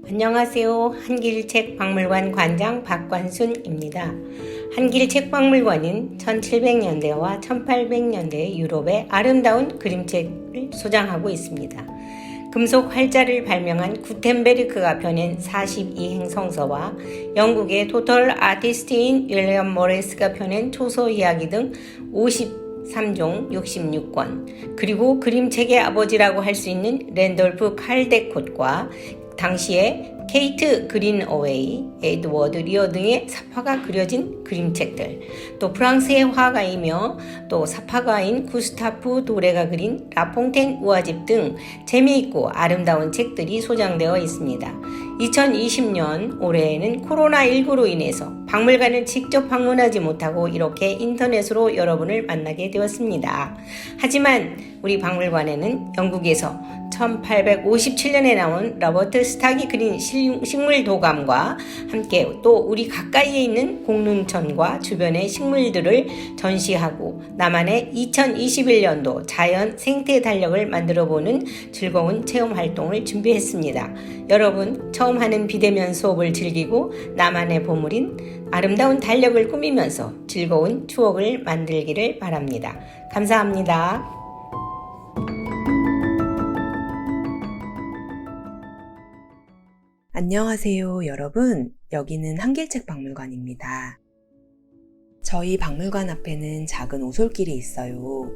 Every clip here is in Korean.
안녕하세요. 한길책박물관 관장 박관순입니다. 한길책박물관은 1700년대와 1800년대 유럽의 아름다운 그림책을 소장하고 있습니다. 금속 활자를 발명한 구텐베르크가 펴낸 42행 성서와 영국의 토털 아티스트인 윌리엄 모레스가 펴낸 초소 이야기 등 53종 66권, 그리고 그림책의 아버지라고 할 수 있는 랜돌프 칼데콧과 당시에 케이트 그린어웨이, 에드워드 리어 등의 사파가 그려진 그림책들, 또 프랑스의 화가이며 또 사파가인 구스타프 도레가 그린 라퐁텐 우화집 등 재미있고 아름다운 책들이 소장되어 있습니다. 2020년 올해에는 코로나19로 인해서 박물관을 직접 방문하지 못하고 이렇게 인터넷으로 여러분을 만나게 되었습니다. 하지만 우리 박물관에는 영국에서 1857년에 나온 로버트 스탁이 그린 식물 도감과 함께 또 우리 가까이에 있는 공릉천과 주변의 식물들을 전시하고 나만의 2021년도 자연 생태 달력을 만들어보는 즐거운 체험 활동을 준비했습니다. 여러분, 처음 하는 비대면 수업을 즐기고 나만의 보물인 아름다운 달력을 꾸미면서 즐거운 추억을 만들기를 바랍니다. 감사합니다. 안녕하세요, 여러분. 여기는 한길책박물관입니다. 저희 박물관 앞에는 작은 오솔길이 있어요.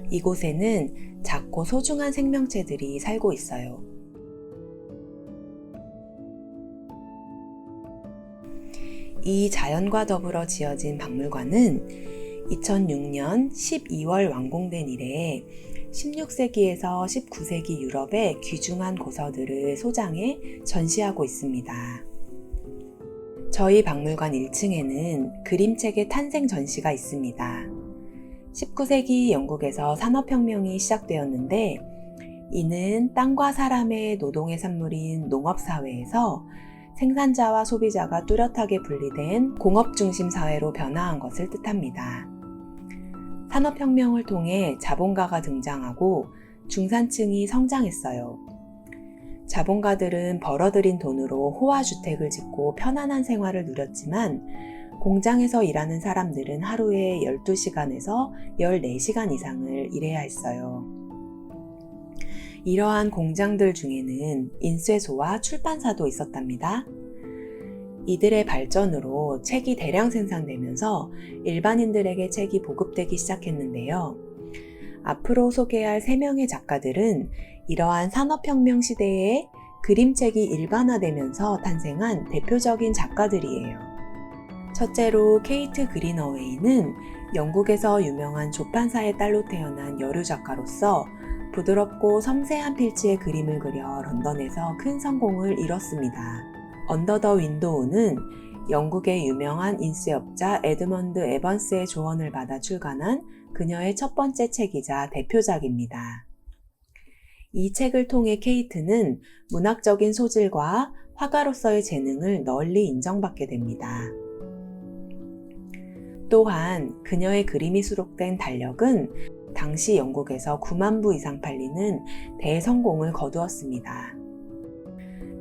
이곳에는 작고 소중한 생명체들이 살고 있어요. 이 자연과 더불어 지어진 박물관은 2006년 12월 완공된 이래 16세기에서 19세기 유럽의 귀중한 고서들을 소장해 전시하고 있습니다. 저희 박물관 1층에는 그림책의 탄생 전시가 있습니다. 19세기 영국에서 산업혁명이 시작되었는데 이는 땅과 사람의 노동의 산물인 농업사회에서 생산자와 소비자가 뚜렷하게 분리된 공업중심 사회로 변화한 것을 뜻합니다. 산업혁명을 통해 자본가가 등장하고 중산층이 성장했어요. 자본가들은 벌어들인 돈으로 호화주택을 짓고 편안한 생활을 누렸지만 공장에서 일하는 사람들은 하루에 12시간에서 14시간 이상을 일해야 했어요. 이러한 공장들 중에는 인쇄소와 출판사도 있었답니다. 이들의 발전으로 책이 대량 생산되면서 일반인들에게 책이 보급되기 시작했는데요. 앞으로 소개할 3명의 작가들은 이러한 산업혁명 시대에 그림책이 일반화되면서 탄생한 대표적인 작가들이에요. 첫째로 케이트 그린어웨이는 영국에서 유명한 조판사의 딸로 태어난 여류 작가로서 부드럽고 섬세한 필지의 그림을 그려 런던에서 큰 성공을 이뤘습니다. 언더 더 윈도우는 영국의 유명한 인쇄업자 에드먼드 에번스의 조언을 받아 출간한 그녀의 첫 번째 책이자 대표작입니다. 이 책을 통해 케이트는 문학적인 소질과 화가로서의 재능을 널리 인정받게 됩니다. 또한 그녀의 그림이 수록된 달력은 당시 영국에서 9만 부 이상 팔리는 대성공을 거두었습니다.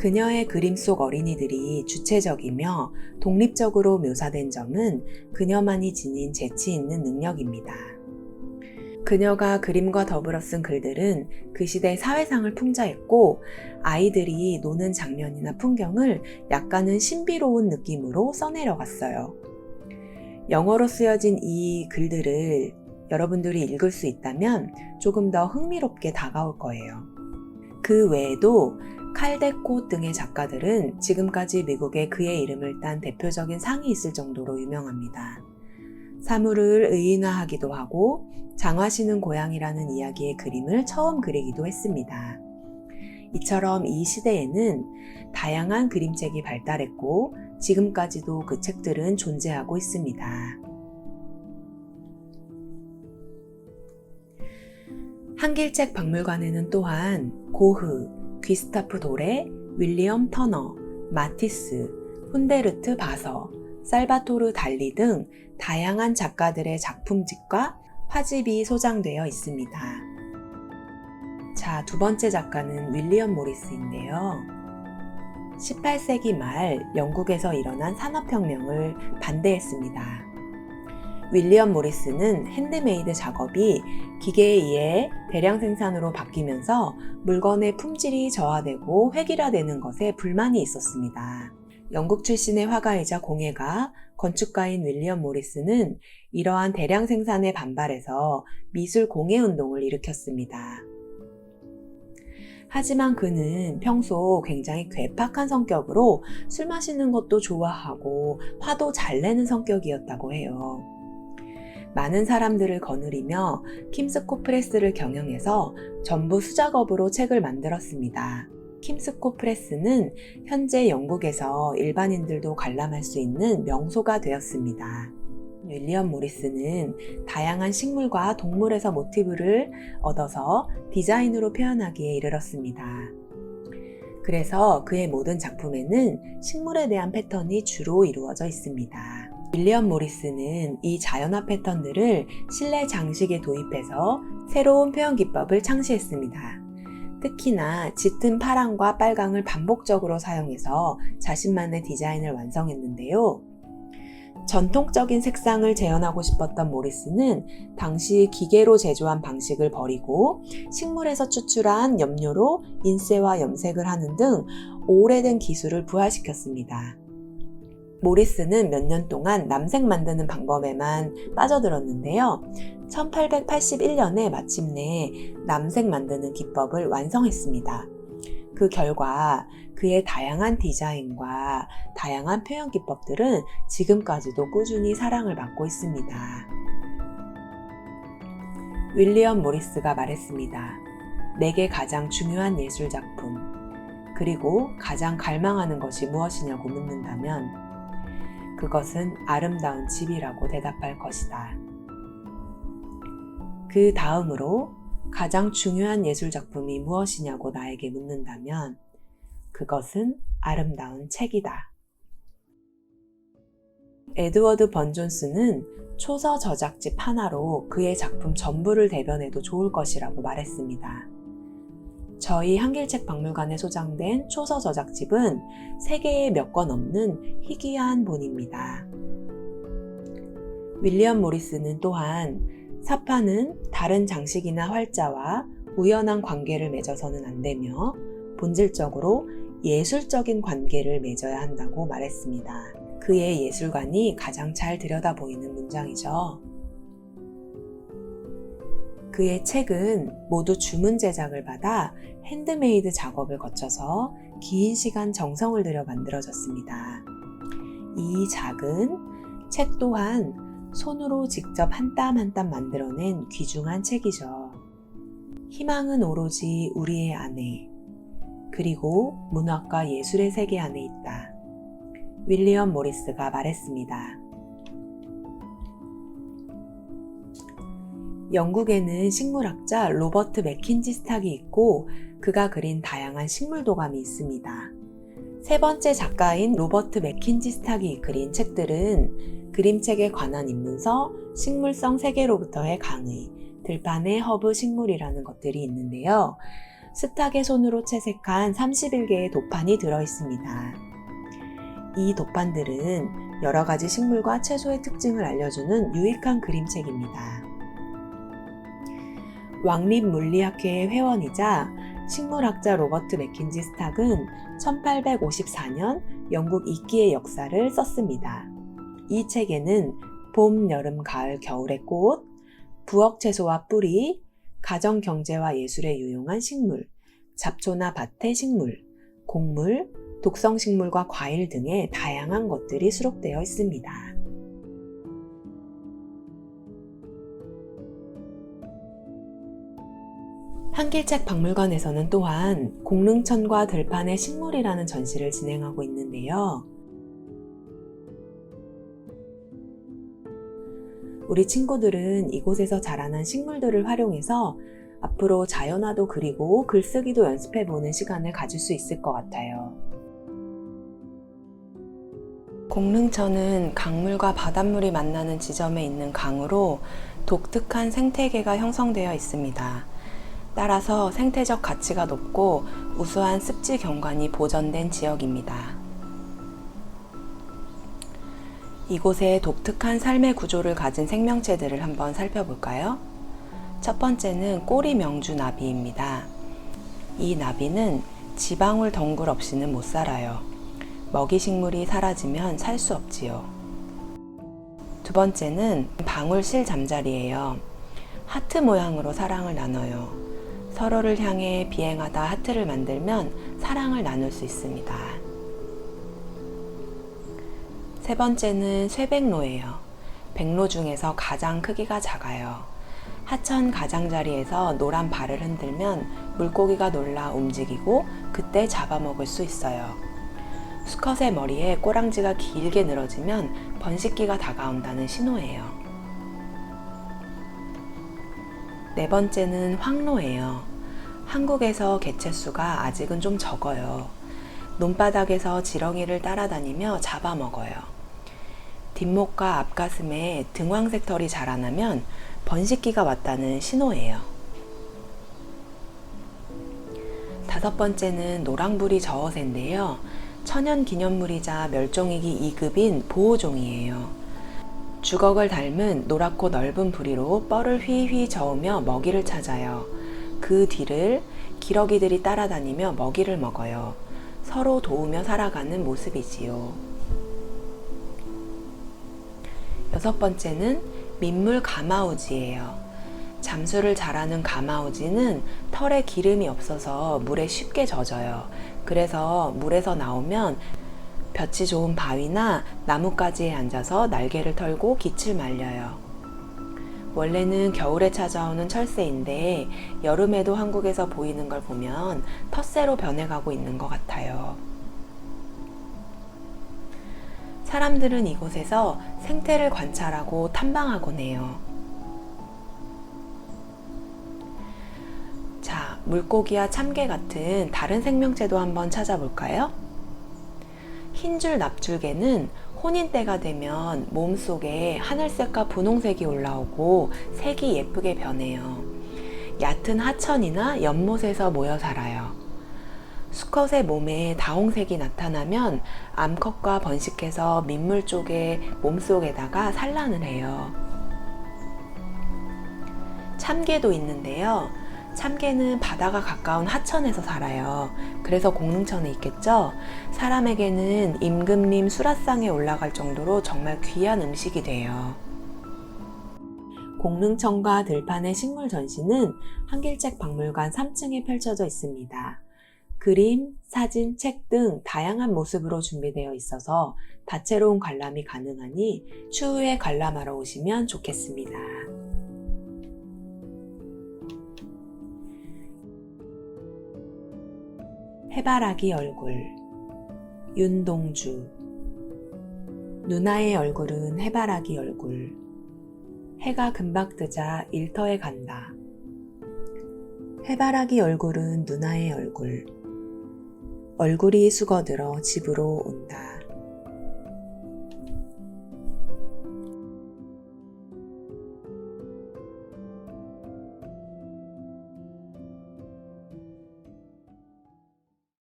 그녀의 그림 속 어린이들이 주체적이며 독립적으로 묘사된 점은 그녀만이 지닌 재치 있는 능력입니다. 그녀가 그림과 더불어 쓴 글들은 그 시대 사회상을 풍자했고 아이들이 노는 장면이나 풍경을 약간은 신비로운 느낌으로 써내려갔어요. 영어로 쓰여진 이 글들을 여러분들이 읽을 수 있다면 조금 더 흥미롭게 다가올 거예요. 그 외에도 칼데콧 등의 작가들은 지금까지 미국에 그의 이름을 딴 대표적인 상이 있을 정도로 유명합니다. 사물을 의인화하기도 하고 장화시는 고양이라는 이야기의 그림을 처음 그리기도 했습니다. 이처럼 이 시대에는 다양한 그림책이 발달했고 지금까지도 그 책들은 존재하고 있습니다. 한길책 박물관에는 또한 고흐, 귀스타프 도레, 윌리엄 터너, 마티스, 훈데르트 바서, 살바토르 달리 등 다양한 작가들의 작품집과 화집이 소장되어 있습니다. 자, 두 번째 작가는 윌리엄 모리스인데요. 18세기 말 영국에서 일어난 산업혁명을 반대했습니다. 윌리엄 모리스는 핸드메이드 작업이 기계에 의해 대량 생산으로 바뀌면서 물건의 품질이 저하되고 획일화되는 것에 불만이 있었습니다. 영국 출신의 화가이자 공예가 건축가인 윌리엄 모리스는 이러한 대량 생산에 반발해서 미술 공예 운동을 일으켰습니다. 하지만 그는 평소 굉장히 괴팍한 성격으로 술 마시는 것도 좋아하고 화도 잘 내는 성격이었다고 해요. 많은 사람들을 거느리며 킴스코 프레스를 경영해서 전부 수작업으로 책을 만들었습니다. 킴스코 프레스는 현재 영국에서 일반인들도 관람할 수 있는 명소가 되었습니다. 윌리엄 모리스는 다양한 식물과 동물에서 모티브를 얻어서 디자인으로 표현하기에 이르렀습니다. 그래서 그의 모든 작품에는 식물에 대한 패턴이 주로 이루어져 있습니다. 윌리엄 모리스는 이 자연화 패턴들을 실내 장식에 도입해서 새로운 표현 기법을 창시했습니다. 특히나 짙은 파랑과 빨강을 반복적으로 사용해서 자신만의 디자인을 완성했는데요. 전통적인 색상을 재현하고 싶었던 모리스는 당시 기계로 제조한 방식을 버리고 식물에서 추출한 염료로 인쇄와 염색을 하는 등 오래된 기술을 부활시켰습니다. 모리스는 몇 년 동안 남색 만드는 방법에만 빠져들었는데요. 1881년에 마침내 남색 만드는 기법을 완성했습니다. 그 결과 그의 다양한 디자인과 다양한 표현 기법들은 지금까지도 꾸준히 사랑을 받고 있습니다. 윌리엄 모리스가 말했습니다. 내게 가장 중요한 예술 작품, 그리고 가장 갈망하는 것이 무엇이냐고 묻는다면 그것은 아름다운 집이라고 대답할 것이다. 그 다음으로 가장 중요한 예술 작품이 무엇이냐고 나에게 묻는다면 그것은 아름다운 책이다. 에드워드 번 존스는 초서 저작집 하나로 그의 작품 전부를 대변해도 좋을 것이라고 말했습니다. 저희 한길책 박물관에 소장된 초서 저작집은 세계에 몇 권 없는 희귀한 본입니다. 윌리엄 모리스는 또한 사파는 다른 장식이나 활자와 우연한 관계를 맺어서는 안 되며 본질적으로 예술적인 관계를 맺어야 한다고 말했습니다. 그의 예술관이 가장 잘 들여다 보이는 문장이죠. 그의 책은 모두 주문 제작을 받아 핸드메이드 작업을 거쳐서 긴 시간 정성을 들여 만들어졌습니다. 이 작은 책 또한 손으로 직접 한 땀 한 땀 만들어낸 귀중한 책이죠. 희망은 오로지 우리의 안에, 그리고 문학과 예술의 세계 안에 있다. 윌리엄 모리스가 말했습니다. 영국에는 식물학자 로버트 맥킨지 스탁이 있고 그가 그린 다양한 식물 도감이 있습니다. 세 번째 작가인 로버트 맥킨지 스탁이 그린 책들은 그림책에 관한 입문서, 식물성 세계로부터의 강의, 들판의 허브 식물이라는 것들이 있는데요. 스탁의 손으로 채색한 31개의 도판이 들어있습니다. 이 도판들은 여러 가지 식물과 채소의 특징을 알려주는 유익한 그림책입니다. 왕립물리학회의 회원이자 식물학자 로버트 맥킨지 스탁은 1854년 영국 이끼의 역사를 썼습니다. 이 책에는 봄, 여름, 가을, 겨울의 꽃, 부엌 채소와 뿌리, 가정 경제와 예술에 유용한 식물, 잡초나 밭의 식물, 곡물, 독성식물과 과일 등의 다양한 것들이 수록되어 있습니다. 한길책 박물관에서는 또한 공릉천과 들판의 식물이라는 전시를 진행하고 있는데요. 우리 친구들은 이곳에서 자라난 식물들을 활용해서 앞으로 자연화도 그리고 글쓰기도 연습해보는 시간을 가질 수 있을 것 같아요. 공릉천은 강물과 바닷물이 만나는 지점에 있는 강으로 독특한 생태계가 형성되어 있습니다. 따라서 생태적 가치가 높고 우수한 습지 경관이 보전된 지역입니다. 이곳에 독특한 삶의 구조를 가진 생명체들을 한번 살펴볼까요? 첫 번째는 꼬리 명주 나비입니다. 이 나비는 지방울 덩굴 없이는 못 살아요. 먹이 식물이 사라지면 살 수 없지요. 두 번째는 방울실 잠자리예요. 하트 모양으로 사랑을 나눠요. 서로를 향해 비행하다 하트를 만들면 사랑을 나눌 수 있습니다. 세 번째는 쇠백로예요. 백로 중에서 가장 크기가 작아요. 하천 가장자리에서 노란 발을 흔들면 물고기가 놀라 움직이고 그때 잡아먹을 수 있어요. 수컷의 머리에 꼬랑지가 길게 늘어지면 번식기가 다가온다는 신호예요. 네 번째는 황로예요. 한국에서 개체수가 아직은 좀 적어요. 논바닥에서 지렁이를 따라다니며 잡아먹어요. 뒷목과 앞가슴에 등황색 털이 자라나면 번식기가 왔다는 신호예요. 다섯 번째는 노랑부리 저어새인데요. 천연기념물이자 멸종위기 2급인 보호종이에요. 주걱을 닮은 노랗고 넓은 부리로 뻘을 휘휘 저으며 먹이를 찾아요. 그 뒤를 기러기들이 따라다니며 먹이를 먹어요. 서로 도우며 살아가는 모습이지요. 여섯 번째는 민물 가마우지예요. 잠수를 잘하는 가마우지는 털에 기름이 없어서 물에 쉽게 젖어요. 그래서 물에서 나오면 볕이 좋은 바위나 나뭇가지에 앉아서 날개를 털고 깃을 말려요. 원래는 겨울에 찾아오는 철새인데 여름에도 한국에서 보이는 걸 보면 텃새로 변해가고 있는 것 같아요. 사람들은 이곳에서 생태를 관찰하고 탐방하곤 해요. 자, 물고기와 참개 같은 다른 생명체도 한번 찾아볼까요? 흰줄 납줄개는 혼인 때가 되면 몸속에 하늘색과 분홍색이 올라오고 색이 예쁘게 변해요. 얕은 하천이나 연못에서 모여 살아요. 수컷의 몸에 다홍색이 나타나면 암컷과 번식해서 민물 쪽에 몸속에다가 산란을 해요. 참개도 있는데요. 참개는 바다가 가까운 하천에서 살아요. 그래서 공릉천에 있겠죠? 사람에게는 임금님 수라상에 올라갈 정도로 정말 귀한 음식이 돼요. 공릉천과 들판의 식물 전시는 한길책 박물관 3층에 펼쳐져 있습니다. 그림, 사진, 책 등 다양한 모습으로 준비되어 있어서 다채로운 관람이 가능하니 추후에 관람하러 오시면 좋겠습니다. 해바라기 얼굴, 윤동주. 누나의 얼굴은 해바라기 얼굴. 해가 금방 뜨자 일터에 간다. 해바라기 얼굴은 누나의 얼굴. 얼굴이 수거들어 집으로 온다.